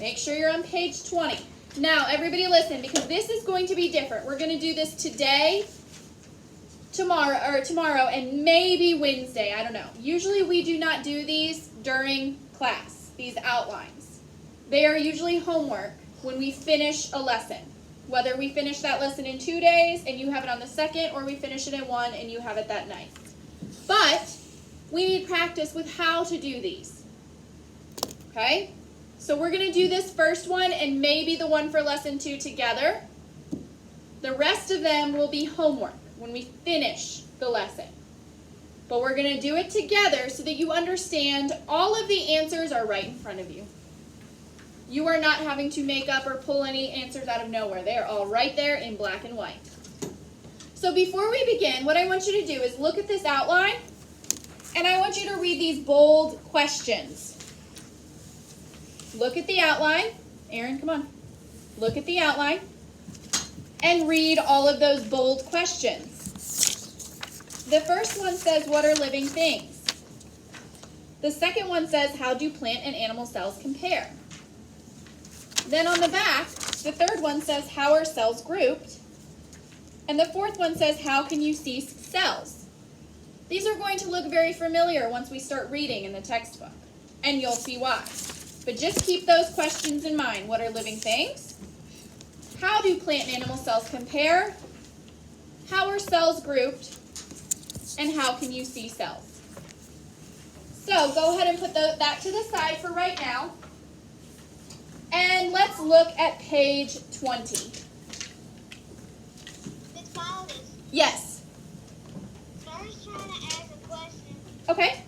Make sure you're on page 20. Now, everybody listen, because this is going to be different. We're going to do this today, tomorrow, and maybe Wednesday. I don't know. Usually we do not do these during class, these outlines. They are usually homework when we finish a lesson. Whether we finish that lesson in 2 days and you have it on the second, or we finish it in one and you have it that night. But we need practice with how to do these. Okay? So we're going to do this first one and maybe the one for lesson 2 together. The rest of them will be homework when we finish the lesson. But we're going to do it together so that you understand all of the answers are right in front of you. You are not having to make up or pull any answers out of nowhere. They are all right there in black and white. So before we begin, what I want you to do is look at this outline, and I want you to read these bold questions. Look at the outline. Aaron, come on. Look at the outline and read all of those bold questions. The first one says, what are living things? The second one says, how do plant and animal cells compare? Then on the back, the third one says, how are cells grouped? And the fourth one says, how can you see cells? These are going to look very familiar once we start reading in the textbook, and you'll see why. But just keep those questions in mind. What are living things? How do plant and animal cells compare? How are cells grouped? And how can you see cells? So go ahead and put that to the side for right now. And let's look at page 20. Miss Wallace. Yes. I was trying to ask a question. Okay.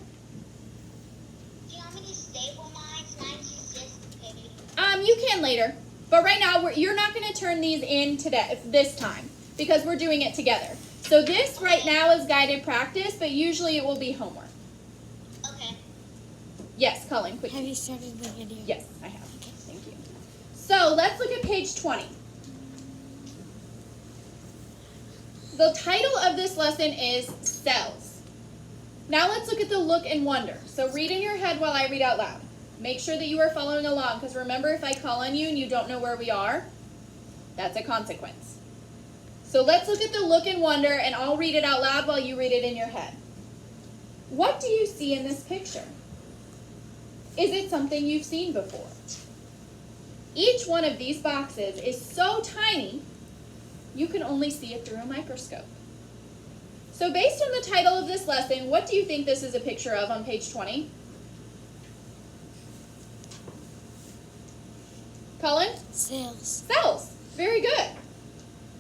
Do you want me to staple mine? Mine's just paper. You can later. But right now, you're not going to turn these in today, this time, because we're doing it together. So this right now is guided practice, but usually it will be homework. Okay. Yes, Colin, quickly. Have you started the video? Yes, I have. Thank you. So let's look at page 20. The title of this lesson is Cells. Now let's look at the look and wonder. So read in your head while I read out loud. Make sure that you are following along, because remember, if I call on you and you don't know where we are, that's a consequence. So let's look at the look and wonder, and I'll read it out loud while you read it in your head. What do you see in this picture? Is it something you've seen before? Each one of these boxes is so tiny, you can only see it through a microscope. So based on the title of this lesson, what do you think this is a picture of on page 20? Colin? Cells. Cells. Very good.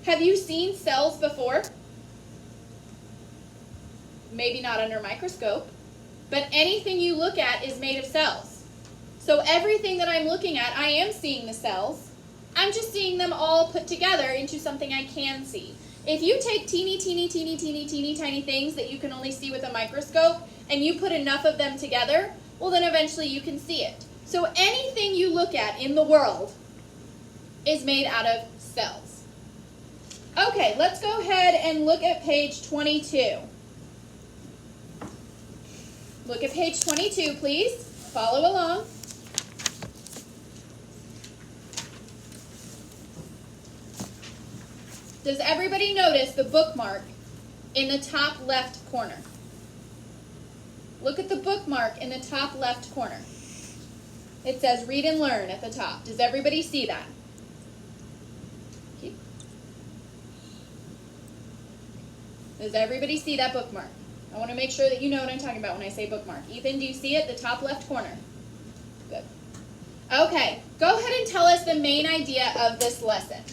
Have you seen cells before? Maybe not under a microscope, but anything you look at is made of cells. So everything that I'm looking at, I am seeing the cells. I'm just seeing them all put together into something I can see. If you take teeny tiny things that you can only see with a microscope, and you put enough of them together, well then eventually you can see it. So anything you look at in the world is made out of cells. Okay, let's go ahead and look at page 22. Look at page 22, please. Follow along. Does everybody notice the bookmark in the top left corner? Look at the bookmark in the top left corner. It says read and learn at the top. Does everybody see that? Okay. Does everybody see that bookmark? I want to make sure that you know what I'm talking about when I say bookmark. Ethan, do you see it? The top left corner. Good. Okay, go ahead and tell us the main idea of this lesson.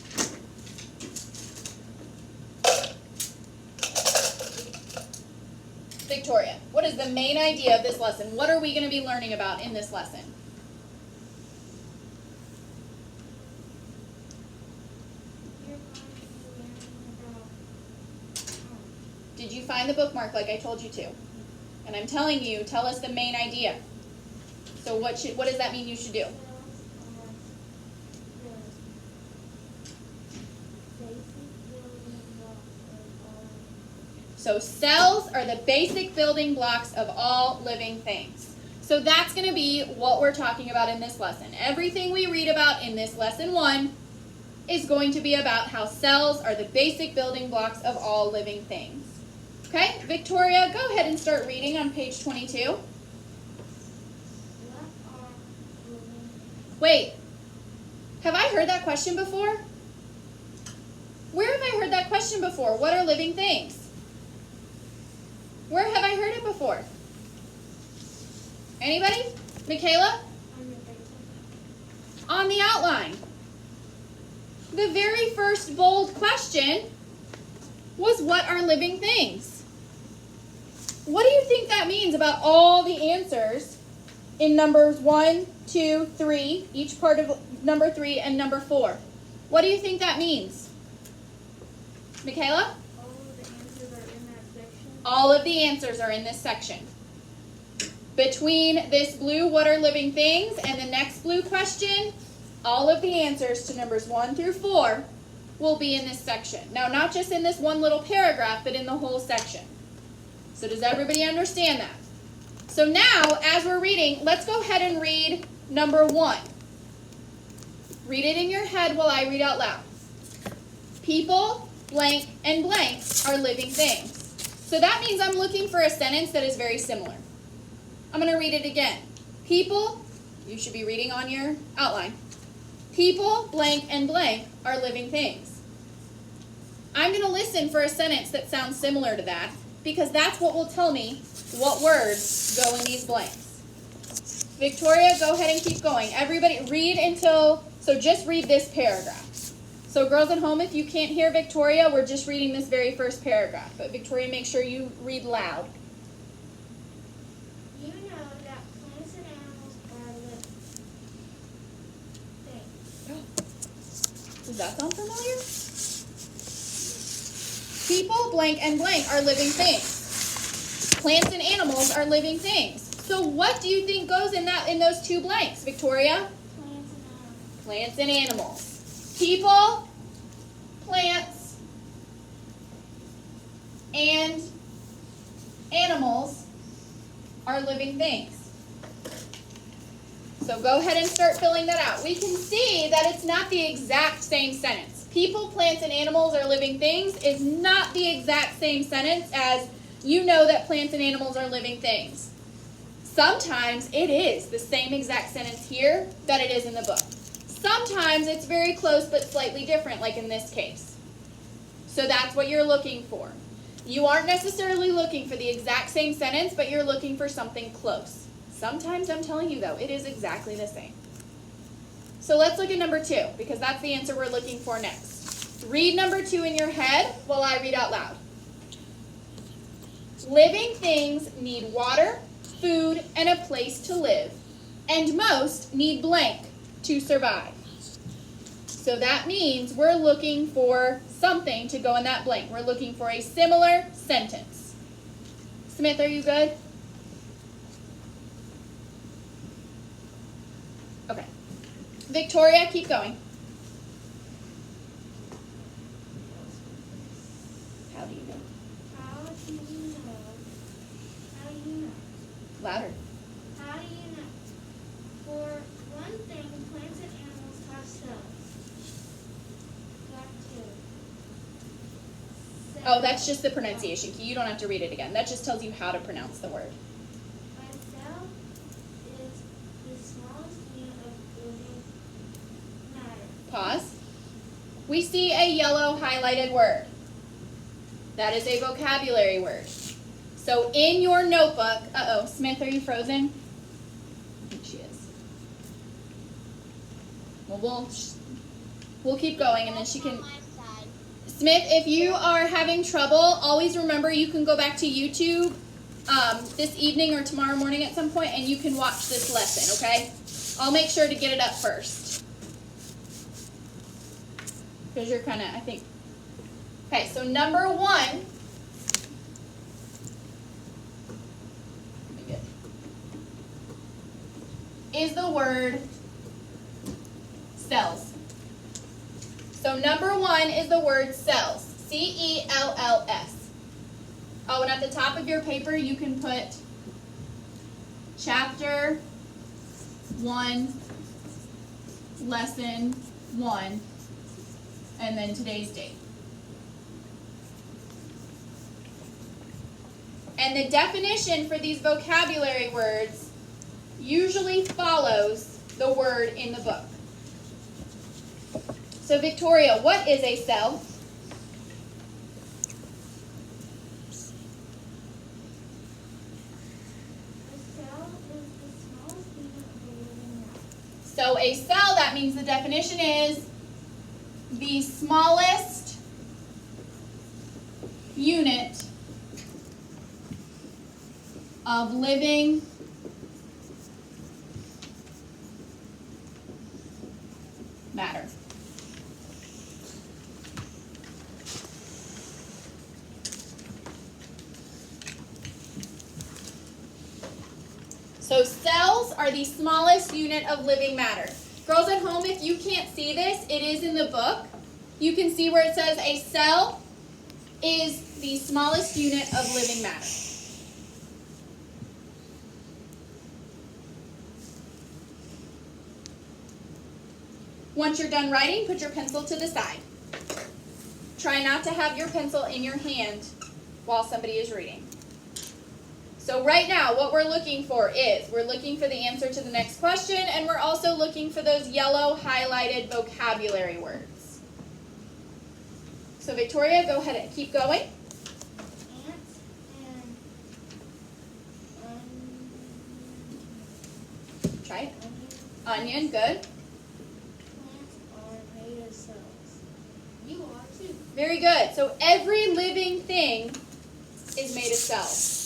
Victoria, what is the main idea of this lesson? What are we going to be learning about in this lesson? Did you find the bookmark like I told you to? And I'm telling you, tell us the main idea. So what does that mean you should do? So cells are the basic building blocks of all living things. So that's going to be what we're talking about in this lesson. Everything we read about in this lesson 1 is going to be about how cells are the basic building blocks of all living things. Okay, Victoria, go ahead and start reading on page 22. Wait, have I heard that question before? Where have I heard that question before? What are living things? Where have I heard it before? Anybody? Michaela? On the outline. The very first bold question was, what are living things? What do you think that means about all the answers in numbers 1, 2, 3, each part of number 3 and number 4? What do you think that means? Michaela? All of the answers are in that section. All of the answers are in this section. Between this blue, what are living things, and the next blue question, all of the answers to numbers 1 through 4 will be in this section. Now, not just in this one little paragraph, but in the whole section. So does everybody understand that? So now, as we're reading, let's go ahead and read number 1. Read it in your head while I read out loud. People, blank, and blank are living things. So that means I'm looking for a sentence that is very similar. I'm going to read it again. People, you should be reading on your outline. People, blank, and blank are living things. I'm going to listen for a sentence that sounds similar to that, because that's what will tell me what words go in these blanks. Victoria, go ahead and keep going. Everybody read until, so just read this paragraph. So girls at home, if you can't hear Victoria, we're just reading this very first paragraph. But Victoria, make sure you read loud. You know that plants and animals are living things. Does that sound familiar? People, blank, and blank are living things. Plants and animals are living things. So what do you think goes in those two blanks, Victoria? Plants and animals. Plants and animals. People, plants, and animals are living things. So go ahead and start filling that out. We can see that it's not the exact same sentence. People, plants, and animals are living things is not the exact same sentence as you know that plants and animals are living things. Sometimes it is the same exact sentence here that it is in the book. Sometimes it's very close but slightly different, like in this case. So that's what you're looking for. You aren't necessarily looking for the exact same sentence, but you're looking for something close. Sometimes, I'm telling you though, it is exactly the same. So let's look at number 2, because that's the answer we're looking for next. Read number 2 in your head while I read out loud. Living things need water, food, and a place to live, and most need blank to survive. So that means we're looking for something to go in that blank. We're looking for a similar sentence. Smith, are you good? Okay. Victoria, keep going. How do you know? How do you know? How do you know? Louder. How do you know? For one thing, plants and animals have cells. That too. Oh, that's just the pronunciation key. You don't have to read it again. That just tells you how to pronounce the word. A cell is the smallest unit of living matter. Pause. We see a yellow highlighted word. That is a vocabulary word. So in your notebook, Smith, are you frozen? I think she is. Well, we'll keep going and then she can... On my side. Smith, if you are having trouble, always remember you can go back to YouTube this evening or tomorrow morning at some point and you can watch this lesson, okay? I'll make sure to get it up first. Because you're kind of, I think... Okay, so number 1... is the word cells. So number 1 is the word cells. C-E-L-L-S. Oh, and at the top of your paper you can put Chapter 1, Lesson 1, and then today's date. And the definition for these vocabulary words usually follows the word in the book. So Victoria, what is a cell? So a cell, that means the definition is the smallest unit of living matter. So cells are the smallest unit of living matter. Girls at home, if you can't see this, it is in the book. You can see where it says a cell is the smallest unit of living matter. Once you're done writing, put your pencil to the side. Try not to have your pencil in your hand while somebody is reading. So right now, what we're looking for is, we're looking for the answer to the next question, and we're also looking for those yellow highlighted vocabulary words. So Victoria, go ahead and keep going. Ant and Try it. onion. Onion, good. Plants are made of cells. You are too. Very good. So every living thing is made of cells.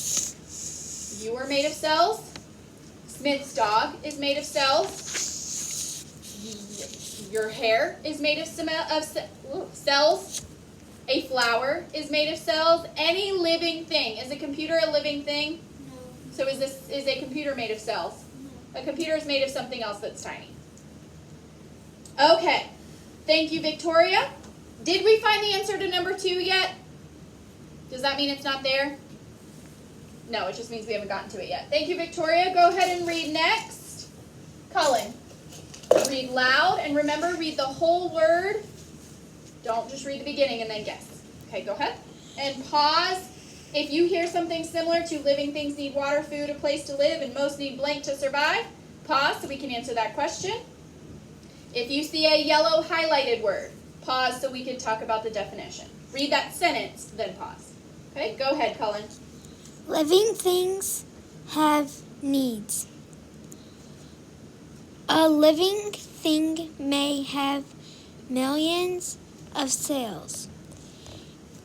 You are made of cells. Smith's dog is made of cells. Your hair is made of cells. A flower is made of cells. Any living thing. Is a computer a living thing? No. So is a computer made of cells? No. A computer is made of something else that's tiny. Okay. Thank you, Victoria. Did we find the answer to number 2 yet? Does that mean it's not there? No, it just means we haven't gotten to it yet. Thank you, Victoria. Go ahead and read next. Cullen. Read loud, and remember, read the whole word. Don't just read the beginning and then guess. Okay, go ahead. And pause. If you hear something similar to living things need water, food, a place to live, and most need blank to survive, pause so we can answer that question. If you see a yellow highlighted word, pause so we can talk about the definition. Read that sentence, then pause. Okay, go ahead, Cullen. Living things have needs. A living thing may have millions of cells.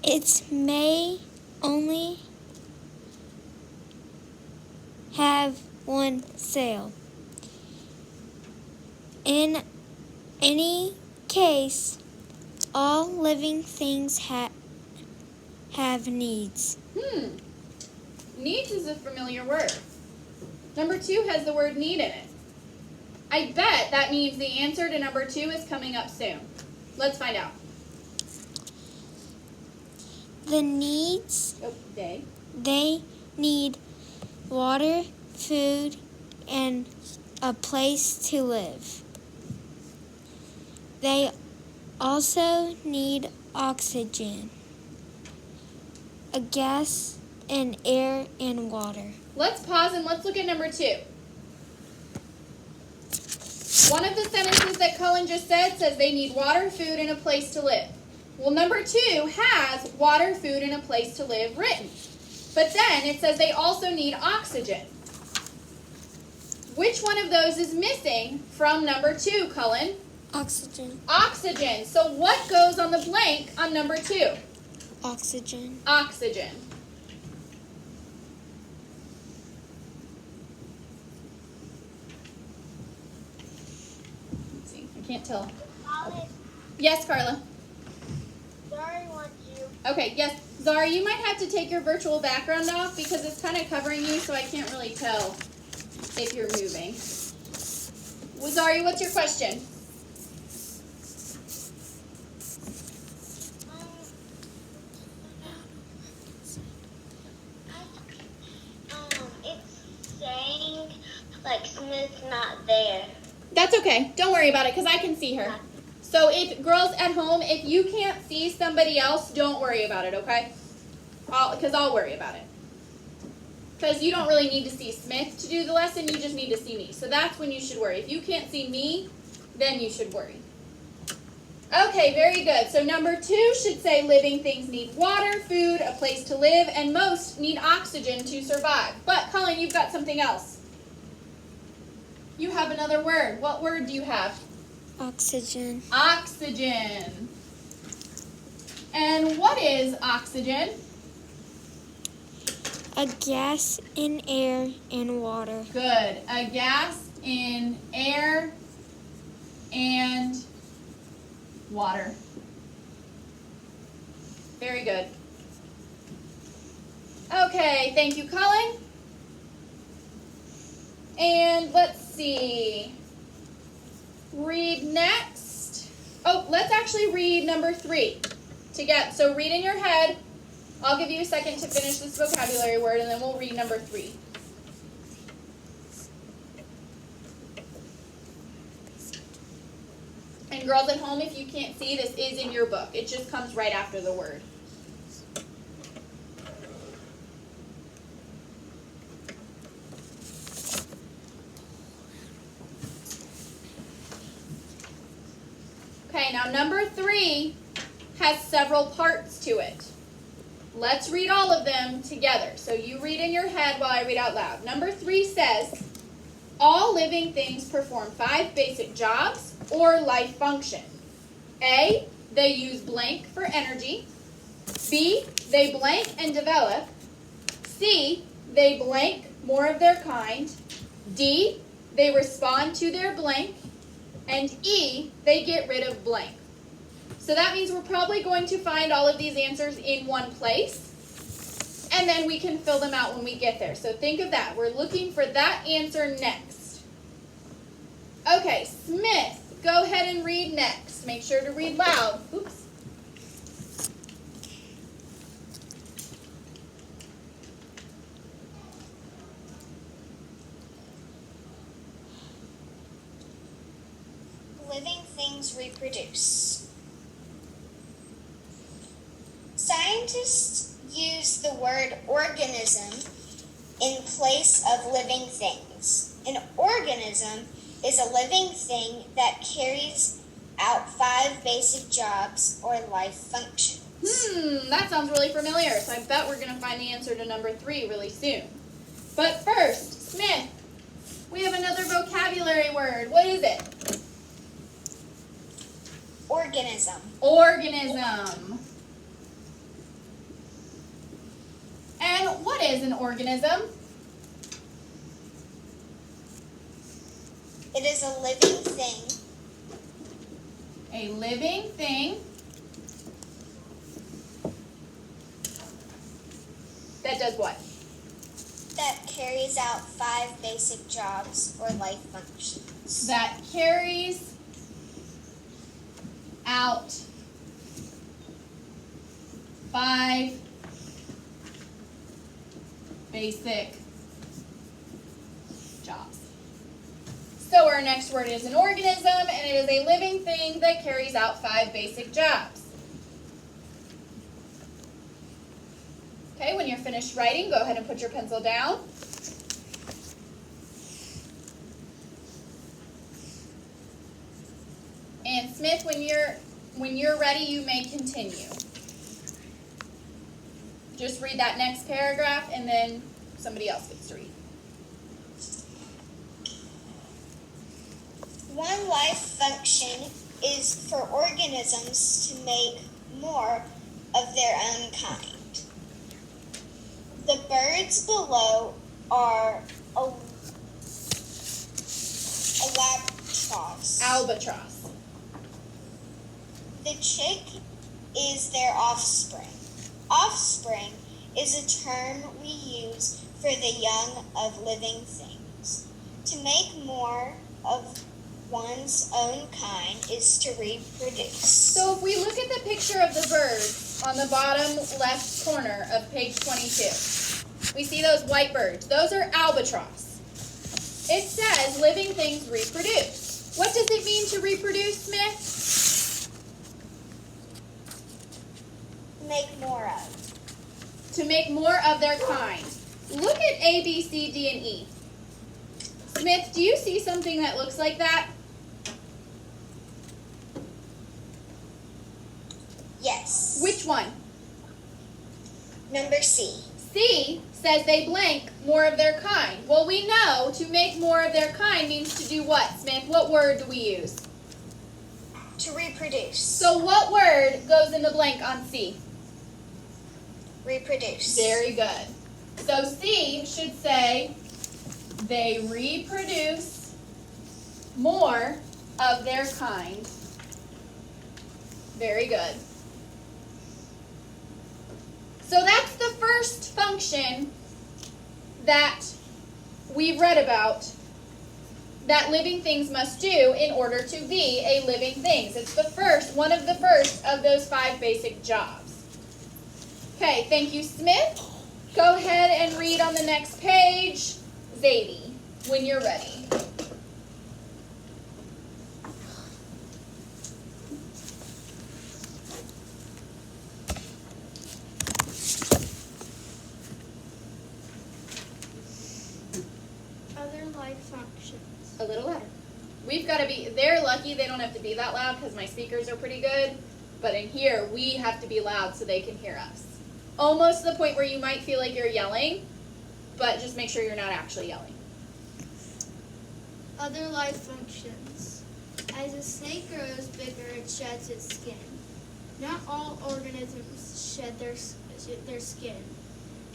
It may only have one cell. In any case, all living things have needs. Needs is a familiar word. Number 2 has the word need in it. I bet that means the answer to number 2 is coming up soon. Let's find out. The needs, they need water, food, and a place to live. They also need oxygen, a gas, and air and water. Let's pause and let's look at number 2. One of the sentences that Cullen just said says they need water, food, and a place to live. Well, number 2 has water, food, and a place to live written. But then it says they also need oxygen. Which one of those is missing from number 2, Cullen? Oxygen. Oxygen. So what goes on the blank on number 2? Oxygen. Oxygen. Let's see. I can't tell. Alice, Yes, Carla. Zari wants you. Okay, yes. Zara, you might have to take your virtual background off because it's kind of covering you, so I can't really tell if you're moving. Well, Zari, what's your question? It's saying That's okay. Don't worry about it because I can see her. So if girls at home, if you can't see somebody else, don't worry about it, okay? Because I'll worry about it. Because you don't really need to see Smith to do the lesson, you just need to see me. So that's when you should worry. If you can't see me, then you should worry. Okay, very good. So number 2 should say living things need water, food, a place to live, and most need oxygen to survive. But Colin, you've got something else. You have another word. What word do you have? Oxygen. Oxygen. And what is oxygen? A gas in air and water. Good. A gas in air and water. Very good. Okay, thank you, Colin. And let's see. Read next. Oh, let's actually read number 3 together. So read in your head. I'll give you a second to finish this vocabulary word, and then we'll read number 3. And girls at home, if you can't see, this is in your book. It just comes right after the word. Okay, now number 3 has several parts to it. Let's read all of them together. So you read in your head while I read out loud. Number 3 says, all living things perform 5 basic jobs or life function. A, they use blank for energy. B, they blank and develop. C, they blank more of their kind. D, they respond to their blank. And E, they get rid of blank. So that means we're probably going to find all of these answers in one place, and then we can fill them out when we get there. So think of that. We're looking for that answer next. Okay, Smith, go ahead and read next. Make sure to read loud. Oops. Living things reproduce. Scientists use the word organism in place of living things. An organism is a living thing that carries out 5 basic jobs or life functions. That sounds really familiar. So I bet we're going to find the answer to number 3 really soon. But first, Smith, we have another vocabulary word. What is it? Organism. Organism. And what is an organism? It is a living thing. A living thing that does what? That carries out 5 basic jobs or life functions. That carries out 5 basic jobs. So our next word is an organism, and it is a living thing that carries out 5 basic jobs. Okay, when you're finished writing, go ahead and put your pencil down. And Smith, when you're ready, you may continue. Just read that next paragraph, and then somebody else gets to read. One life function is for organisms to make more of their own kind. The birds below are albatross. Albatross. The chick is their offspring. Offspring is a term we use for the young of living things. To make more of one's own kind is to reproduce. So if we look at the picture of the birds on the bottom left corner of page 22, we see those white birds. Those are albatross. It says living things reproduce. What more of their kind. Look at A, B, C, D, and E. Smith, do you see something that looks like that? Yes. Which one? Number C. C says they blank more of their kind. Well, we know to make more of their kind means to do what, Smith? What word do we use? To reproduce. So what word goes in the blank on C? Reproduce. Very good. So C should say they reproduce more of their kind. Very good. So that's the first function that we've read about that living things must do in order to be a living things. It's the first, one of the first of those 5 basic jobs. Okay, thank you, Smith. Go ahead and read on the next page, Zadie, when you're ready. Other life functions. A little louder. We've got to be, they're lucky they don't have to be that loud because my speakers are pretty good. But in here, we have to be loud so they can hear us. Almost to the point where you might feel like you're yelling, but just make sure you're not actually yelling. Other life functions. As a snake grows bigger, it sheds its skin. Not all organisms shed their skin,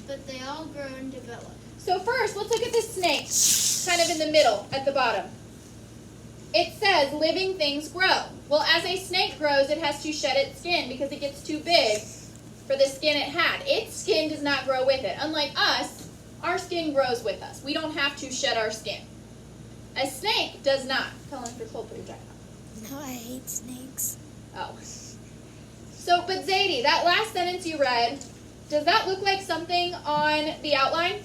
but they all grow and develop. So first, let's look at this snake, kind of in the middle, at the bottom. It says living things grow. Well, as a snake grows, it has to shed its skin because it gets too big for the skin it had. Its skin does not grow with it. Unlike us, our skin grows with us. We don't have to shed our skin. A snake does not. Colin, if you're cold, put your jacket on. No, I hate snakes. Oh. So, but Zadie, that last sentence you read, does that look like something on the outline?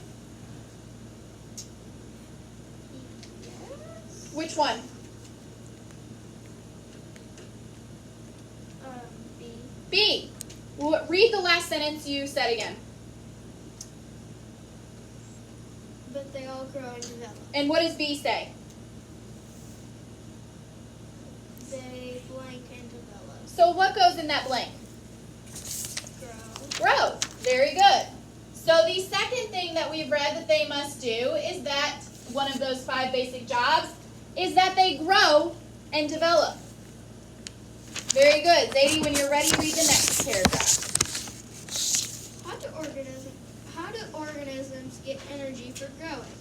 Yes. Which one? B. B. Read the last sentence you said again. But they all grow and develop. And what does B say? They blank and develop. So what goes in that blank? Grow. Grow. Very good. So the second thing that we've read that they must do is that one of those 5 basic jobs is that they grow and develop. Very good. Zadie, when you're ready, read the next paragraph. How do organisms get energy for growing?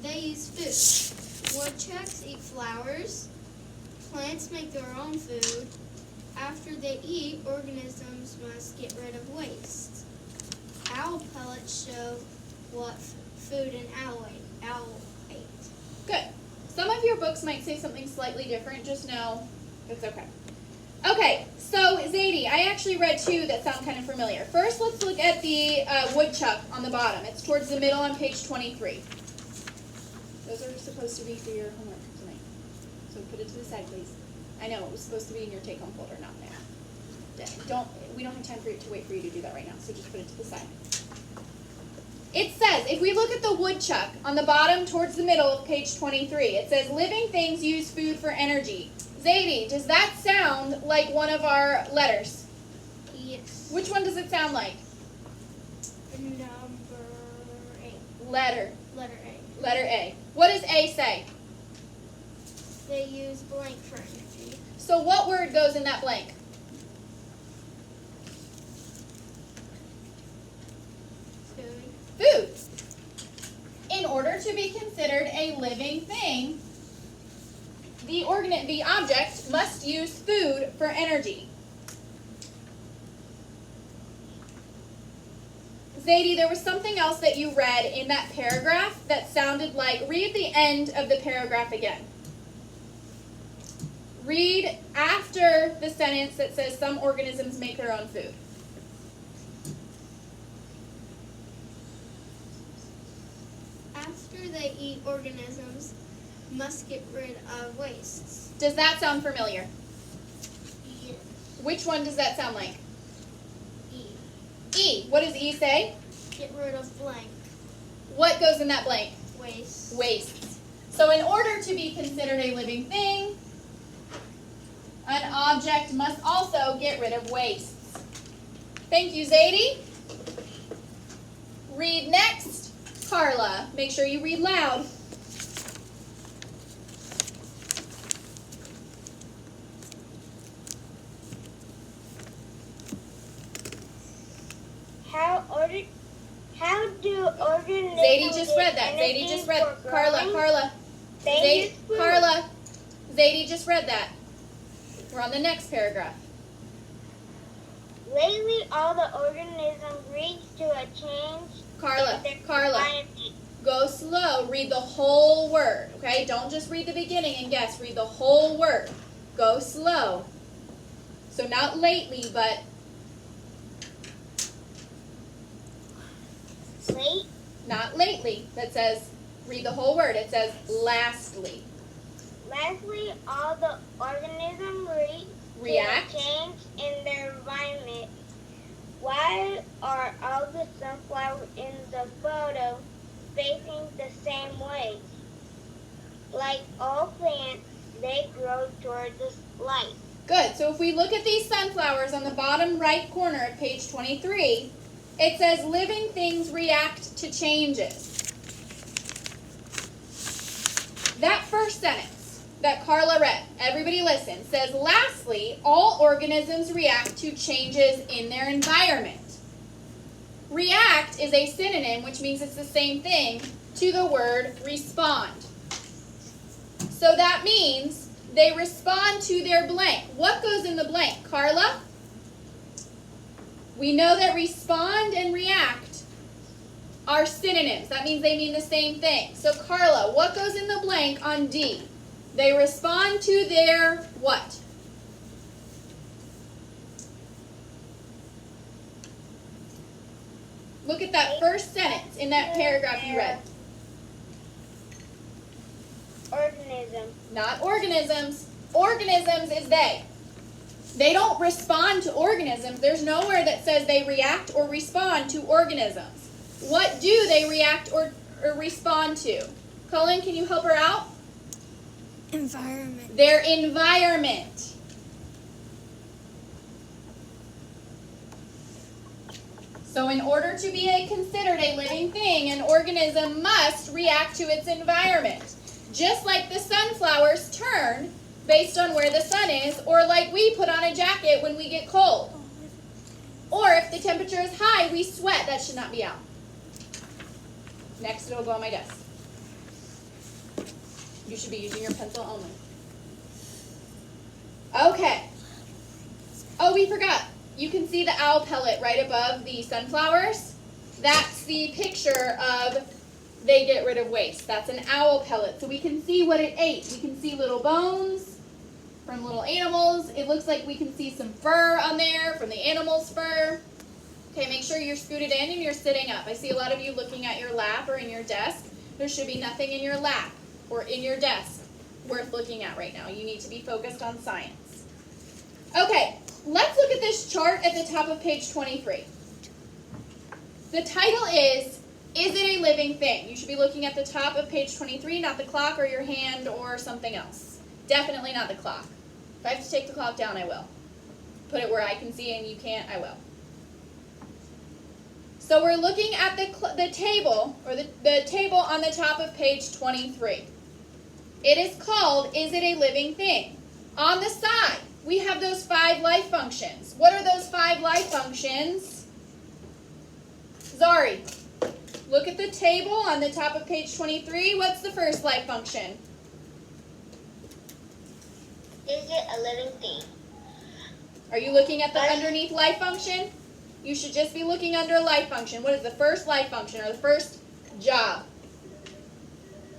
They use food. Woodchucks eat flowers. Plants make their own food. After they eat, organisms must get rid of waste. Owl pellets show what food an owl ate. Good. Some of your books might say something slightly different. Just know it's okay. Okay, so Zadie, I actually read 2 that sound kind of familiar. First, let's look at the woodchuck on the bottom. It's towards the middle on page 23. Those are supposed to be for your homework tonight. So put it to the side, please. I know, it was supposed to be in your take-home folder, not there. We don't have time to wait for you to do that right now, so just put it to the side. It says, if we look at the woodchuck on the bottom towards the middle of page 23, it says, living things use food for energy. Zadie, does that sound like one of our letters? Yes. Which one does it sound like? Number 8. Letter. Letter A. Letter A. What does A say? They use blank for energy. So what word goes in that blank? Food. Food. In order to be considered a living thing, the object must use food for energy. Zadie, there was something else that you read in that paragraph that sounded like, read the end of the paragraph again. Read after the sentence that says some organisms make their own food. After they eat, organisms must get rid of wastes. Does that sound familiar? Yes. Which one does that sound like? E. E. What does E say? get rid of blank. What goes in that blank? Waste. Wastes. So in order to be considered a living thing, an object must also get rid of wastes. Thank you, Zadie. Read next. Carla, make sure you read loud. How do organisms Zadie just get read that. Zadie energy just read. for Carla, growing? Carla. They use food. Carla. Zadie just read that. We're on the next paragraph. Lately, all the organisms reach to a change Carla, in their Carla. environment. Go slow. Read the whole word, okay? Don't just read the beginning and guess. Read the whole word. Go slow. So not lately, but Late, not lately. That says, read the whole word. It says lastly. lastly, all the organisms React. to a change in their environment. Why are all the sunflowers in the photo facing the same way? Like all plants, they grow toward the light. Good. So if we look at these sunflowers on the bottom right corner of page 23, it says living things react to changes. That first sentence that Carla read, everybody listen, says lastly, all organisms react to changes in their environment. React is a synonym, which means it's the same thing, to the word respond. So that means they respond to their blank. What goes in the blank, Carla? We know that respond and react are synonyms. That means they mean the same thing. So Carla, what goes in the blank on D? They respond to their what? Look at that first sentence in that paragraph you read. Organism. Not organisms. Organisms is they. They don't respond to organisms. There's nowhere that says they react or respond to organisms. What do they react or respond to? Colin, can you help her out? Environment. Their environment. So in order to be considered a living thing, an organism must react to its environment. Just like the sunflowers turn based on where the sun is, or like we put on a jacket when we get cold. Or if the temperature is high, we sweat. That should not be out. Next, it'll go on my desk. You should be using your pencil only. Okay. Oh, we forgot. You can see the owl pellet right above the sunflowers. That's the picture of they get rid of waste. That's an owl pellet. So we can see what it ate. We can see little bones from little animals. It looks like we can see some fur on there from the animal's fur. Okay, make sure you're scooted in and you're sitting up. I see a lot of you looking at your lap or in your desk. There should be nothing in your lap or in your desk worth looking at right now. You need to be focused on science. Okay, let's look at this chart at the top of page 23. The title is it a living thing? You should be looking at the top of page 23, not the clock or your hand or something else. Definitely not the clock. If I have to take the clock down, I will. Put it where I can see and you can't, I will. So we're looking at the table, or the table on the top of page 23. It is called, is it a living thing? On the side, we have those 5 life functions. What are those 5 life functions? Zari, look at the table on the top of page 23. What's the first life function? Is it a living thing? Are you looking at the underneath life function? You should just be looking under life function. What is the first life function or the first job?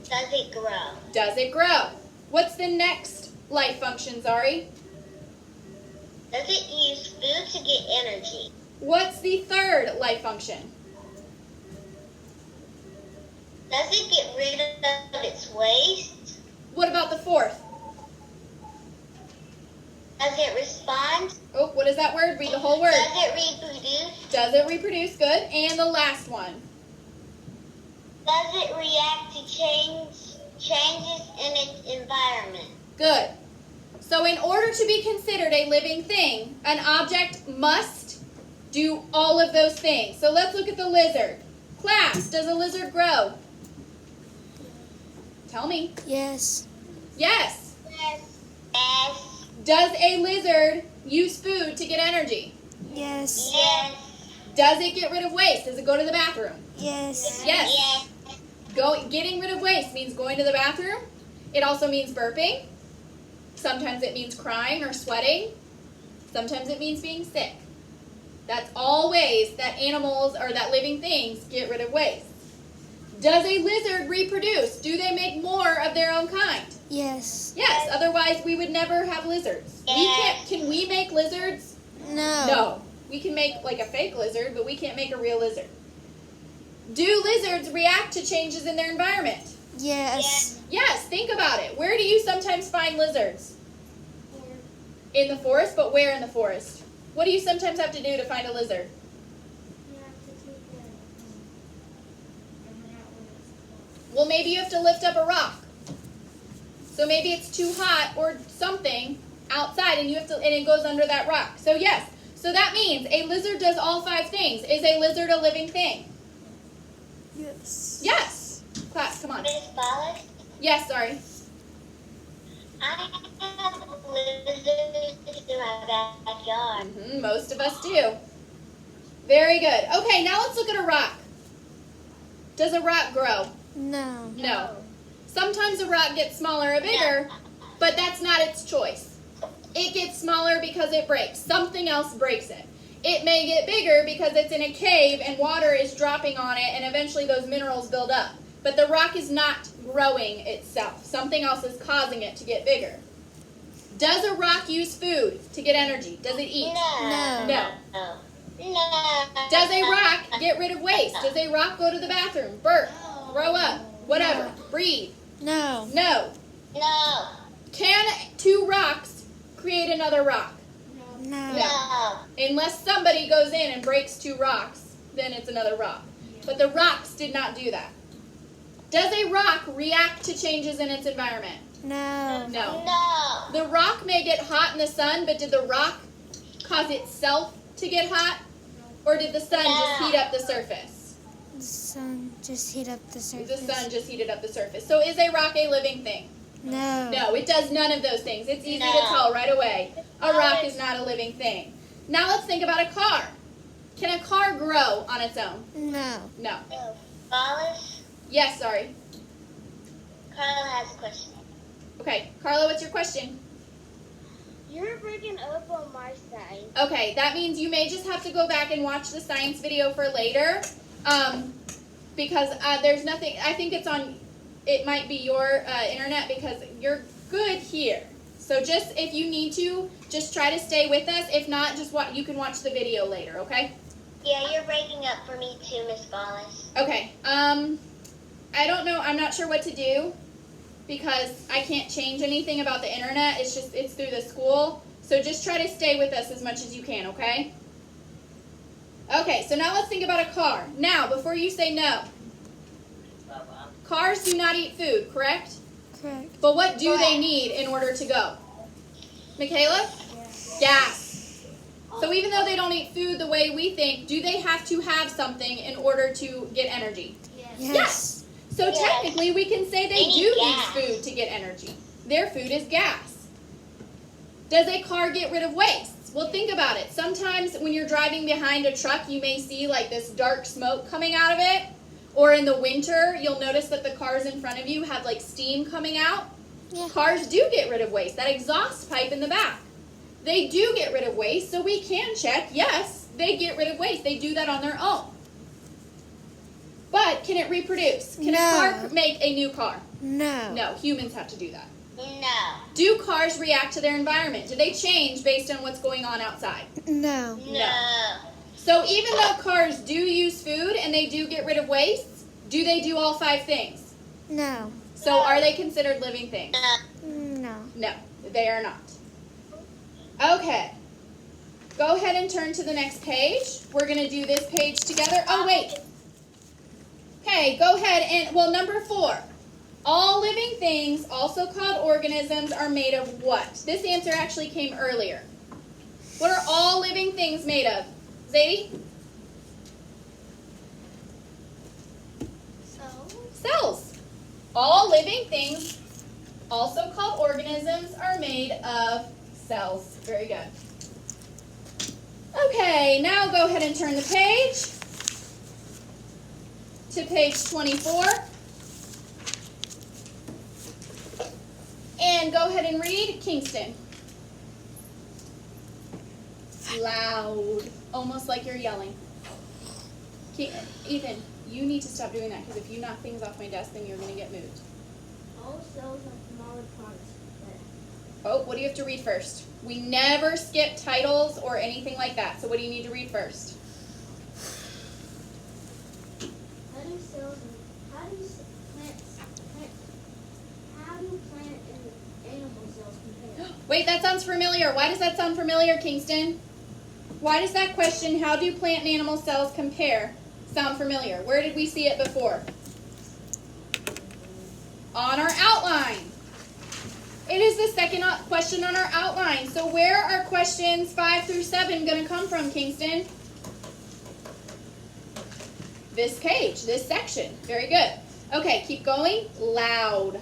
Does it grow? Does it grow? What's the next life function, Zari? Does it use food to get energy? What's the third life function? Does it get rid of its waste? What about the fourth? Does it respond? Oh, what is that word? Read the whole word. Does it reproduce? Does it reproduce? Good. And the last one. Does it react to changes in its environment? Good. So in order to be considered a living thing, an object must do all of those things. So let's look at the lizard. Class, does a lizard grow? Tell me. Yes. Yes. Yes. Yes. Does a lizard use food to get energy? Yes. Yes. Does it get rid of waste? Does it go to the bathroom? Yes. Yes. Yes. Getting rid of waste means going to the bathroom. It also means burping. Sometimes it means crying or sweating. Sometimes it means being sick. That's all ways that animals or that living things get rid of waste. Does a lizard reproduce? Do they make more of their own kind? Yes. Yes, otherwise we would never have lizards. Yes. Can we make lizards? No. No. We can make like a fake lizard, but we can't make a real lizard. Do lizards react to changes in their environment? Yes. Yes, think about it. Where do you sometimes find lizards? In the forest, but where in the forest? What do you sometimes have to do to find a lizard? Well, maybe you have to lift up a rock. So maybe it's too hot or something outside and it goes under that rock. So yes. So that means a lizard does all 5 things. Is a lizard a living thing? Yes. Yes. Class, come on. Miss Wallace, Yes, sorry. I have lizards in my backyard. Most of us do. Very good. Okay, now let's look at a rock. Does a rock grow? No. No. Sometimes a rock gets smaller or bigger, but that's not its choice. It gets smaller because it breaks. Something else breaks it. It may get bigger because it's in a cave and water is dropping on it and eventually those minerals build up. But the rock is not growing itself. Something else is causing it to get bigger. Does a rock use food to get energy? Does it eat? No. No. No. Does a rock get rid of waste? Does a rock go to the bathroom, burp, throw up, whatever, breathe? No. No. No. Can 2 rocks create another rock? No. No. Unless somebody goes in and breaks 2 rocks, then it's another rock. But the rocks did not do that. Does a rock react to changes in its environment? No. No. No. The rock may get hot in the sun, but did the rock cause itself to get hot? Or did the sun just heat up the surface? The sun just heat up the surface. The sun just heated up the surface. So is a rock a living thing? No. No, it does none of those things. It's easy to No. tell right away. A rock is not a living thing. Now let's think about a car. Can a car grow on its own? No. No. Wallace, Yes, sorry. Carla has a question. Okay, Carla, what's your question? You're breaking up on my side. Okay, that means you may just have to go back and watch the science video for later. Because there's nothing, I think it's on, it might be your internet because you're good here. So just, if you need to, just try to stay with us. If not, just you can watch the video later, okay? Yeah, you're breaking up for me too, Miss Wallace. Okay, I don't know, I'm not sure what to do because I can't change anything about the internet. It's through the school. So just try to stay with us as much as you can, okay? Okay, so now let's think about a car. Now, before you say no, cars do not eat food, correct? Correct. But what do they need in order to go? Michaela? Gas. So even though they don't eat food the way we think, do they have to have something in order to get energy? Yes. So Yes. technically we can say they They need do gas. use food to get energy. Their food is gas. Does a car get rid of waste? Well, think about it. Sometimes when you're driving behind a truck, you may see like this dark smoke coming out of it. Or in the winter, you'll notice that the cars in front of you have like steam coming out. Yeah. Cars do get rid of waste. That exhaust pipe in the back. They do get rid of waste, so we can check, yes, they get rid of waste. They do that on their own. But can it reproduce? Can a No. car make a new car? No. No, humans have to do that. No. Do cars react to their environment? Do they change based on what's going on outside? No. No. So even though cars do use food and they do get rid of waste, do they do all 5 things? No. So are they considered living things? No. No. No, they are not. Okay. Go ahead and turn to the next page. We're going to do this page together. Oh, wait. Okay, go ahead and, well, number 4. All living things, also called organisms, are made of what? This answer actually came earlier. What are all living things made of? Zadie? Cells. All living things, also called organisms, are made of cells. Very good. Okay, now go ahead and turn the page to page 24. And go ahead and read Kingston. Loud. Almost like you're yelling. Ethan, you need to stop doing that because if you knock things off my desk, then you're going to get moved. All cells have smaller parts. Oh, what do you have to read first? We never skip titles or anything like that. So what do you need to read first? How do plant and animal cells compare? Wait, that sounds familiar. Why does that sound familiar, Kingston? Why does that question, how do plant and animal cells compare, sound familiar? Where did we see it before? On our outline. It is the second question on our outline. So where are questions 5 through 7 going to come from, Kingston? This page, this section. Very good. Okay, keep going. Loud.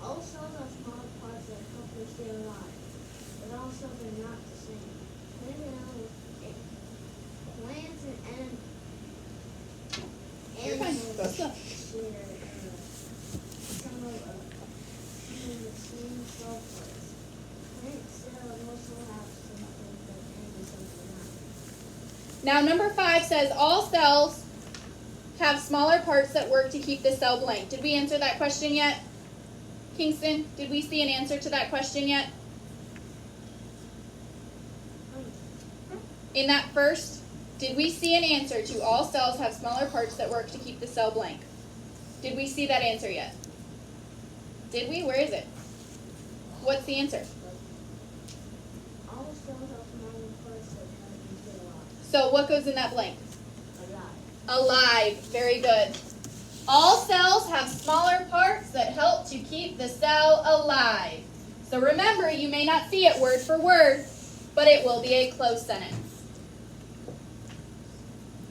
All cells have smaller parts that help them stay alive, but all cells are not the same. Plants and You're fine. animals Go slow. share some of the same cell parts. Plant cells also have something that animal cells do not. Now, number 5 says all cells have smaller parts that work to keep the cell blank. Did we answer that question yet? Kingston, did we see an answer to that question yet? In that first, did we see an answer to all cells have smaller parts that work to keep the cell blank? Did we see that answer yet? Did we? Where is it? What's the answer? All cells have smaller parts that help them stay alive. So what goes in that blank? Alive. Alive. Very good. All cells have smaller parts that help to keep the cell alive. So remember, you may not see it word for word, but it will be a closed sentence.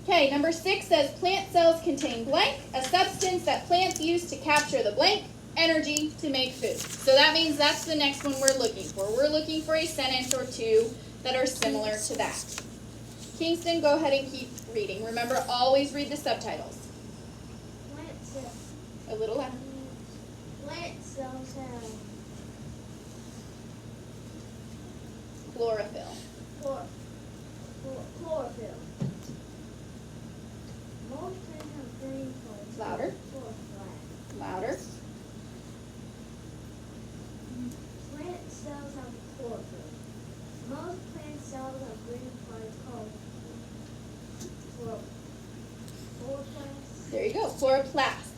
Okay, number 6 says plant cells contain blank, a substance that plants use to capture the blank energy to make food. So that means that's the next one we're looking for. We're looking for a sentence or two that are similar to that. Kingston, go ahead and keep reading. Remember, always read the subtitles. Plant cells. A little louder. Plant cells have Chlorophyll. chlorophyll. Most plants have green parts. Louder. Chlorophyll. Louder. Plant cells have chlorophyll. Most plant cells have green parts called chloroplasts. There you go. Chloroplasts.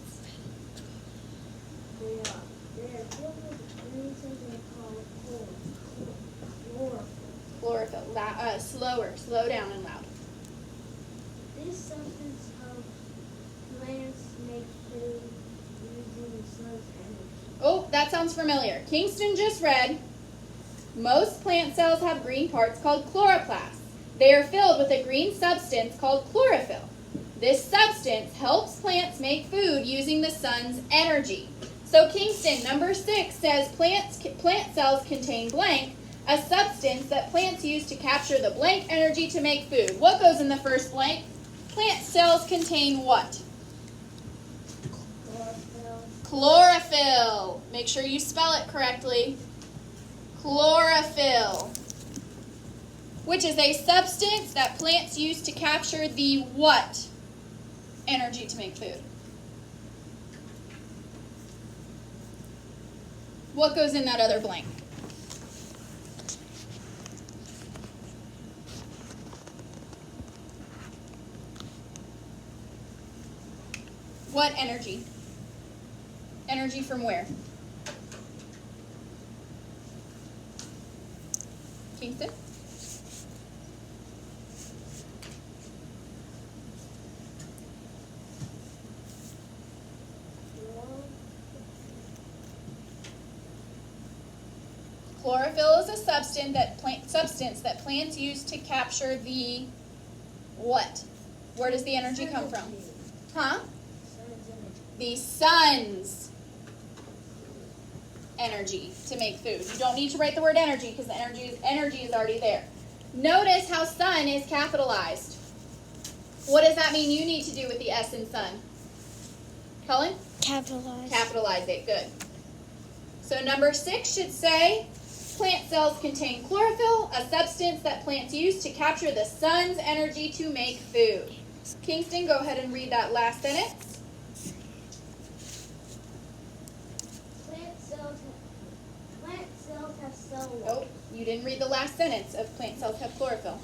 They are filled with green something called chlorophyll. Chlorophyll. Slower. Slow down and loud. This substance helps plants make food using the sun's energy. Oh, that sounds familiar. Kingston just read, most plant cells have green parts called chloroplasts. They are filled with a green substance called chlorophyll. This substance helps plants make food using the sun's energy. So Kingston, number 6 says plant cells contain blank, a substance that plants use to capture the blank energy to make food. What goes in the first blank? Plant cells contain what? Chlorophyll. Chlorophyll. Make sure you spell it correctly. Chlorophyll. Which is a substance that plants use to capture the what? Energy to make food. What goes in that other blank? What energy? Energy from where? Kingston? Chlorophyll is a substance that plants use to capture the what? Where does the energy come from? Huh? The sun's energy to make food. You don't need to write the word energy because the energy is already there. Notice how sun is capitalized. What does that mean you need to do with the S in sun? Cullen? Capitalize. Capitalize it. Good. So number 6 should say, plant cells contain chlorophyll, a substance that plants use to capture the sun's energy to make food. Kingston, go ahead and read that last sentence. Plant cells have cell walls. Oh, you didn't read the last sentence of plant cells have chlorophyll.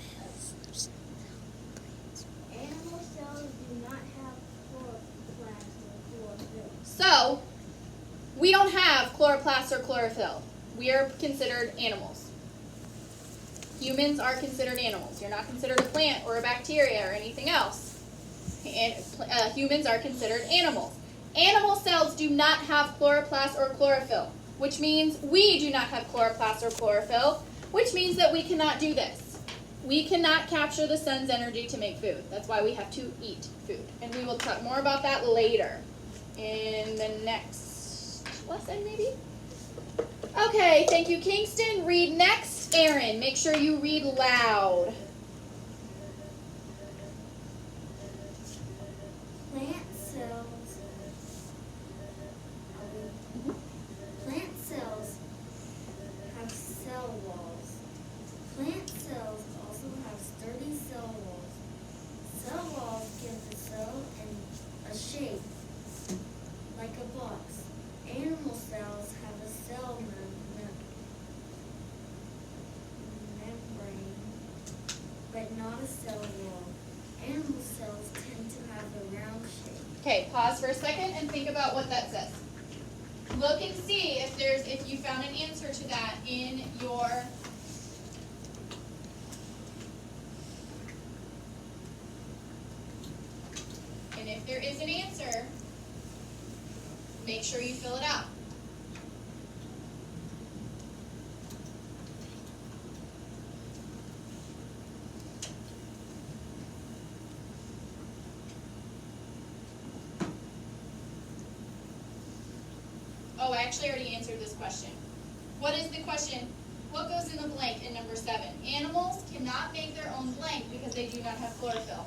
Animal cells do not have chloroplast or chlorophyll. So, we don't have chloroplast or chlorophyll. We are considered animals. Humans are considered animals. You're not considered a plant or a bacteria or anything else. And humans are considered animals. Animal cells do not have chloroplast or chlorophyll, which means we do not have chloroplast or chlorophyll, which means that we cannot do this. We cannot capture the sun's energy to make food. That's why we have to eat food. And we will talk more about that later in the next lesson, maybe? Okay, thank you, Kingston. Read next. Aaron, make sure you read loud. Plant cells have cell walls. Plant cells also have sturdy cell walls. Cell walls give the cell a shape, like a box. Animal cells have a cell membrane, but not a cell wall. Animal cells tend to have a round shape. Okay, pause for a second and think about what that says. Look and see if you found an answer to that in your and if there is an answer, make sure you fill it out. Oh, I actually already answered this question. What is the question? What goes in the blank in number 7? Animals cannot make their own blank because they do not have chlorophyll.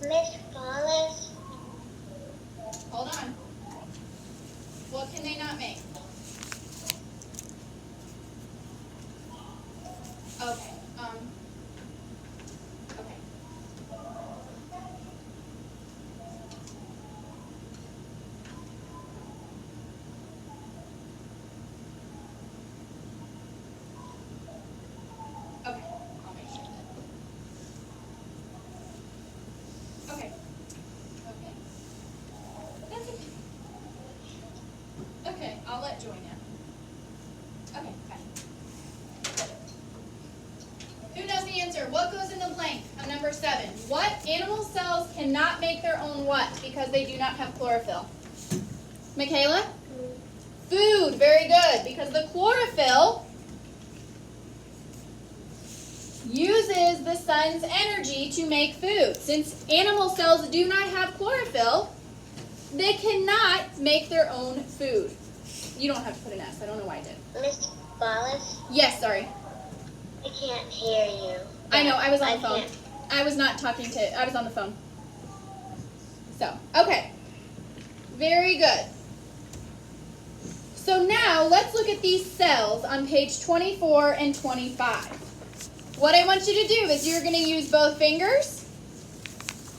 Miss Wallace, Hold on. What can they not make? Okay. Okay. Okay, I'll make sure that. Okay. Okay. That's okay. Okay, I'll let Joy know. Okay, fine. Who knows the answer? What goes in the blank of number 7? What animal cells cannot make their own what because they do not have chlorophyll? Michaela? Food. Very good. Because the chlorophyll uses the sun's energy to make food. Since animal cells do not have chlorophyll, they cannot make their own food. You don't have to put an S. I don't know why I did. Miss Wallace, Yes, sorry. I can't hear you. I know, I was on the phone. can't. I was not talking to, I was on the phone. So, okay. Very good. So now, let's look at these cells on page 24 and 25. What I want you to do is you're going to use both fingers.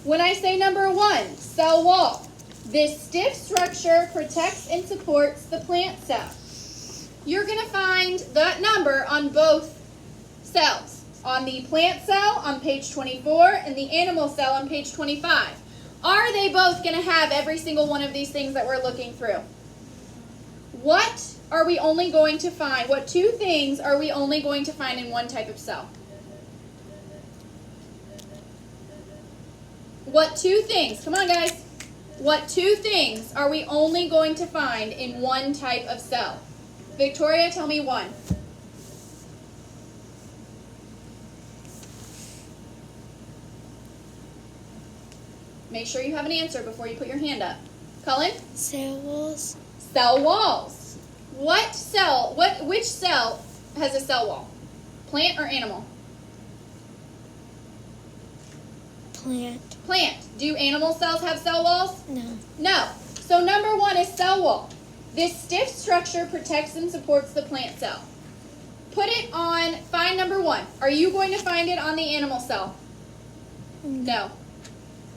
When I say number 1, cell wall, this stiff structure protects and supports the plant cell. You're going to find that number on both cells. On the plant cell on page 24 and the animal cell on page 25. Are they both going to have every single one of these things that we're looking through? What are we only going to find, what two things are we only going to find in one type of cell? What two things, come on guys, what two things are we only going to find in one type of cell? Victoria, tell me one. Make sure you have an answer before you put your hand up. Cullen? Cell walls. Cell walls. Which cell has a cell wall? Plant or animal? Plant. Plant. Do animal cells have cell walls? No. No. So number one is cell wall. This stiff structure protects and supports the plant cell. Put it on, find number one. Are you going to find it on the animal cell? No.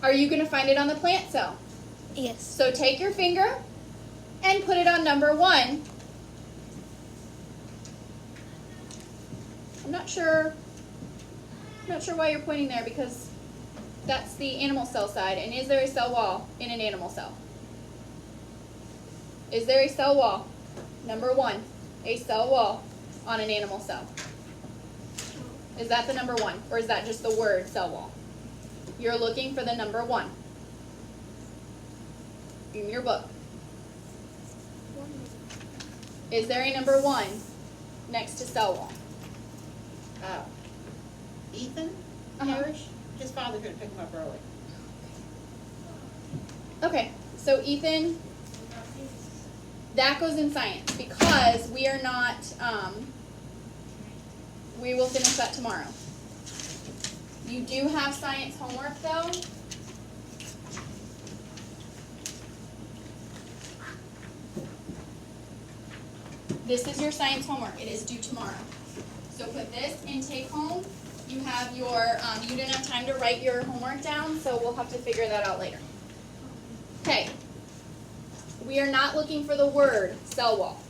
Are you going to find it on the plant cell? Yes. So take your finger and put it on number one. I'm not sure why you're pointing there, because that's the animal cell side. And is there a cell wall in an animal cell? Is there a cell wall? Number one, a cell wall on an animal cell. Is that the number one, or is that just the word cell wall? You're looking for the number one in your book. Is there a number one next to cell wall? Ethan Parrish, his father could pick him up early. Okay, so Ethan, that goes in science, because we are not, we will finish that tomorrow. You do have science homework though. This is your science homework. It is due tomorrow. So put this in take home. You have your, you didn't have time to write your homework down, so we'll have to figure that out later. Okay. We are not looking for the word cell wall.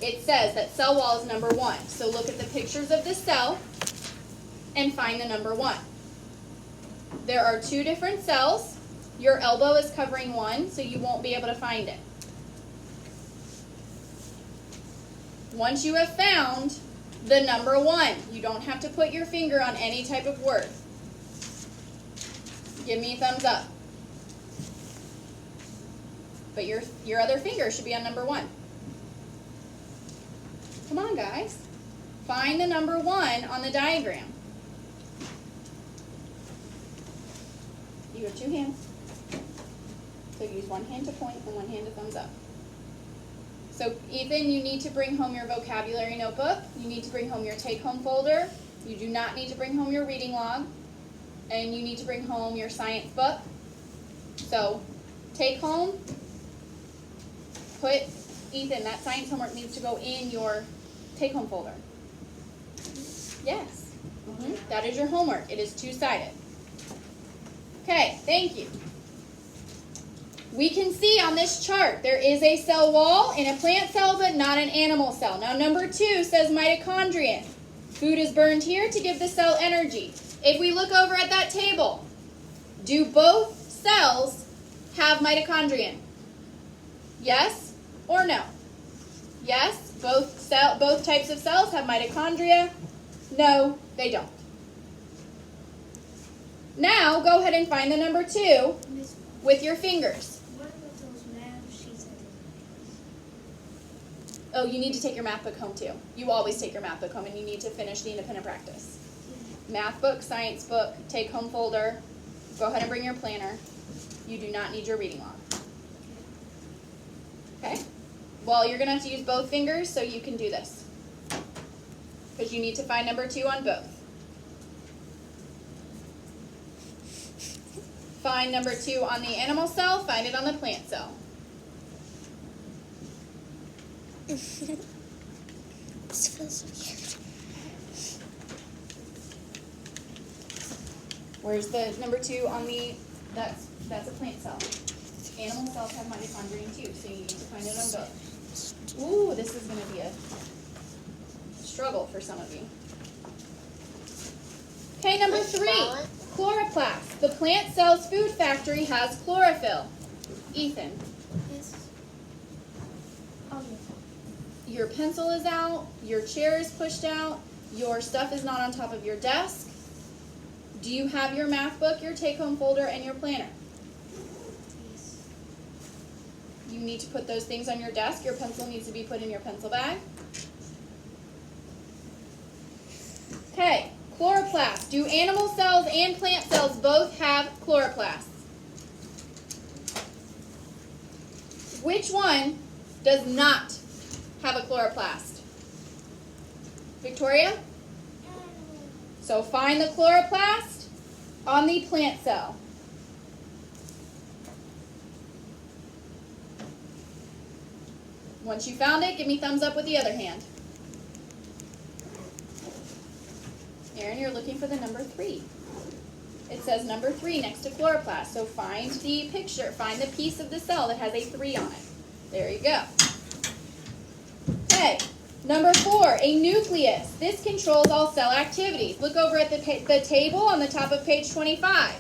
It says that cell wall is number one. So look at the pictures of the cell and find the number one. There are two different cells. Your elbow is covering one, so you won't be able to find it. Once you have found the number one, you don't have to put your finger on any type of word. Give me a thumbs up. But your other finger should be on number one. Come on, guys. Find the number one on the diagram. You have two hands. So use one hand to point and one hand to thumbs up. So Ethan, you need to bring home your vocabulary notebook. You need to bring home your take-home folder. You do not need to bring home your reading log. And you need to bring home your science book. So take home. Put, Ethan, that science homework needs to go in your take-home folder. Yes. That is your homework. It is two-sided. Okay, thank you. We can see on this chart there is a cell wall in a plant cell, but not an animal cell. Now, number two says mitochondrion. Food is burned here to give the cell energy. If we look over at that table, do both cells have mitochondrion? Yes or no? Yes, both types of cells have mitochondria. No, they don't. Now, go ahead and find the number two with your fingers. What about those math sheets? Oh, you need to take your math book home too. You always take your math book home, and you need to finish the independent practice. Math book, science book, take home folder. Go ahead and bring your planner. You do not need your reading log. Okay? Well, you're going to have to use both fingers so you can do this, because you need to find number two on both. Find number two on the animal cell, find it on the plant cell. This feels so weird. Where's the number two on the, that's a plant cell. Animal cells have mitochondria too, so you need to find it on both. Ooh, this is going to be a struggle for some of you. Okay, number three, chloroplast. The plant cell's food factory has chlorophyll. Ethan. Yes. your pencil is out, your chair is pushed out, your stuff is not on top of your desk. Do you have your math book, your take-home folder, and your planner? You need to put those things on your desk. Your pencil needs to be put in your pencil bag. Okay, chloroplasts. Do animal cells and plant cells both have chloroplasts? Which one does not have a chloroplast? Victoria? So find the chloroplast on the plant cell. Once you found it, give me thumbs up with the other hand. Aaron, you're looking for the number 3. It says number 3 next to chloroplast. So find the picture, find the piece of the cell that has a 3 on it. There you go. Okay, number 4, a nucleus. This controls all cell activities. Look over at the table on the top of page 25.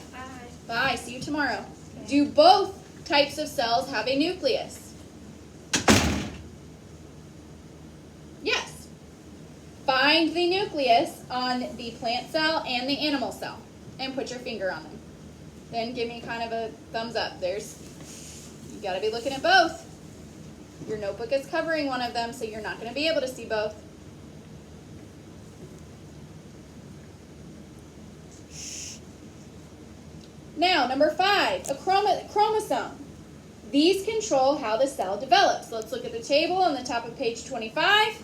Bye, see you tomorrow. Okay. Do both types of cells have a nucleus? Yes. Find the nucleus on the plant cell and the animal cell and put your finger on them. Then give me kind of a thumbs up. You gotta be looking at both. Your notebook is covering one of them, so you're not gonna be able to see both. Now, number 5, a chromosome. These control how the cell develops. Let's look at the table on the top of page 25.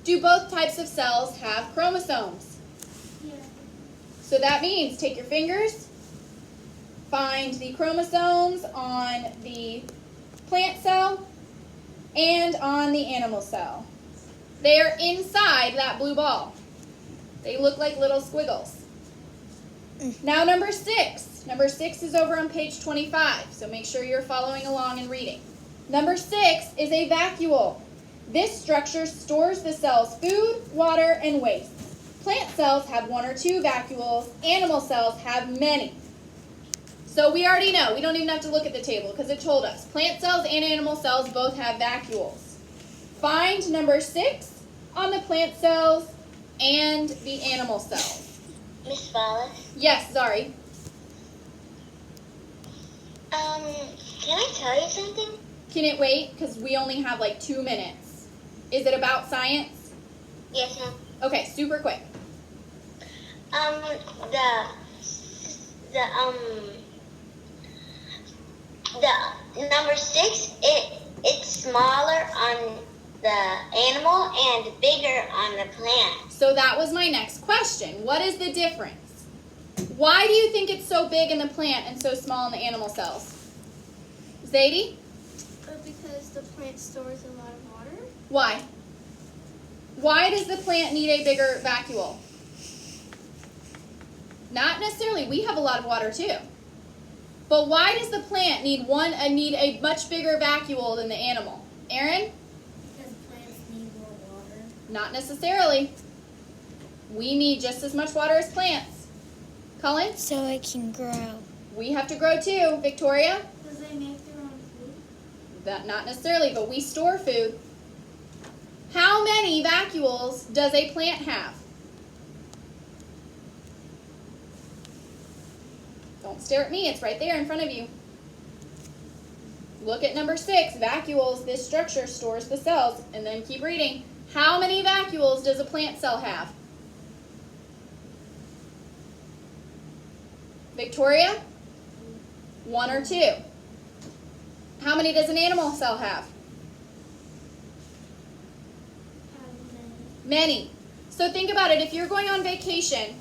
Do both types of cells have chromosomes? Yeah. So that means take your fingers, find the chromosomes on the plant cell and on the animal cell. They are inside that blue ball. They look like little squiggles. Now number 6. Number 6 is over on page 25, so make sure you're following along and reading. Number 6 is a vacuole. This structure stores the cell's food, water, and waste. Plant cells have 1 or 2 vacuoles. Animal cells have many. So we already know. We don't even have to look at the table because it told us. Plant cells and animal cells both have vacuoles. Find number 6 on the plant cells and the animal cells. Miss Wallace? Yes, sorry. Can I tell you something? Can it wait? Because we only have like 2 minutes. Is it about science? Yes, ma'am. Okay, super quick. The number 6, it's smaller on the animal and bigger on the plant. So that was my next question. What is the difference? Why do you think it's so big in the plant and so small in the animal cells? Zadie? Because the plant stores a lot of water. Why? Why does the plant need a bigger vacuole? Not necessarily. We have a lot of water too. But why does the plant need a much bigger vacuole than the animal? Aaron? Because plants need more water. Not necessarily. We need just as much water as plants. Colin? So it can grow. We have to grow too. Victoria? Because they make their own food. Not necessarily, but we store food. How many vacuoles does a plant have? Don't stare at me, it's right there in front of you. Look at number 6, vacuoles. This structure stores the cells. And then keep reading. How many vacuoles does a plant cell have? Victoria? 1 or 2. How many does an animal cell have? Many. So think about it. If you're going on vacation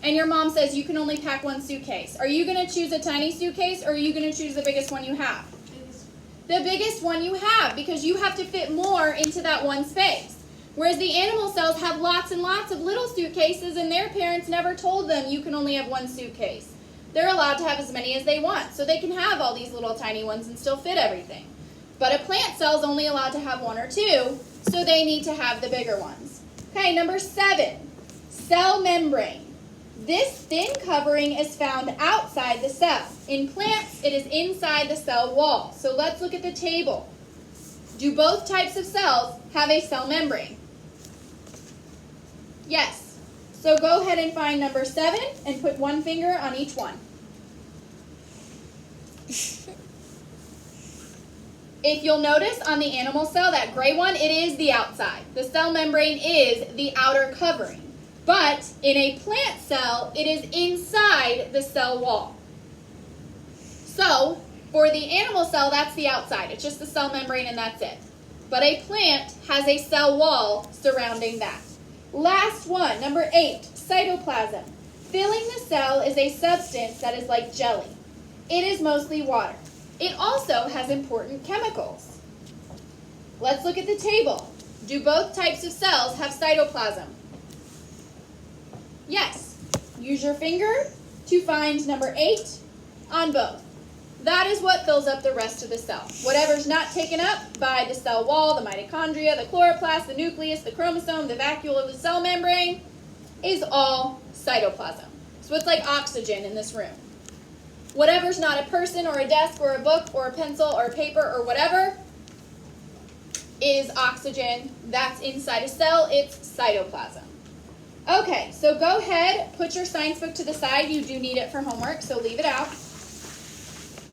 and your mom says you can only pack 1 suitcase, are you going to choose a tiny suitcase or are you going to choose the biggest one you have? The biggest one you have, because you have to fit more into that one space. Whereas the animal cells have lots and lots of little suitcases and their parents never told them you can only have 1 suitcase. They're allowed to have as many as they want, so they can have all these little tiny ones and still fit everything. But a plant cell is only allowed to have 1 or 2, so they need to have the bigger ones. Okay, number 7, cell membrane. This thin covering is found outside the cell. In plants, it is inside the cell wall. So let's look at the table. Do both types of cells have a cell membrane? Yes. So go ahead and find number 7 and put one finger on each one. If you'll notice on the animal cell, that gray one, it is the outside. The cell membrane is the outer covering. But in a plant cell, it is inside the cell wall. So, for the animal cell, that's the outside. It's just the cell membrane and that's it. But a plant has a cell wall surrounding that. Last one, number 8, cytoplasm. Filling the cell is a substance that is like jelly. It is mostly water. It also has important chemicals. Let's look at the table. Do both types of cells have cytoplasm? Yes. Use your finger to find number 8 on both. That is what fills up the rest of the cell. Whatever's not taken up by the cell wall, the mitochondria, the chloroplast, the nucleus, the chromosome, the vacuole of the cell membrane, is all cytoplasm. So it's like oxygen in this room. Whatever's not a person or a desk or a book or a pencil or a paper or whatever is oxygen. That's inside a cell. It's cytoplasm. Okay, so go ahead, put your science book to the side. You do need it for homework, so leave it out.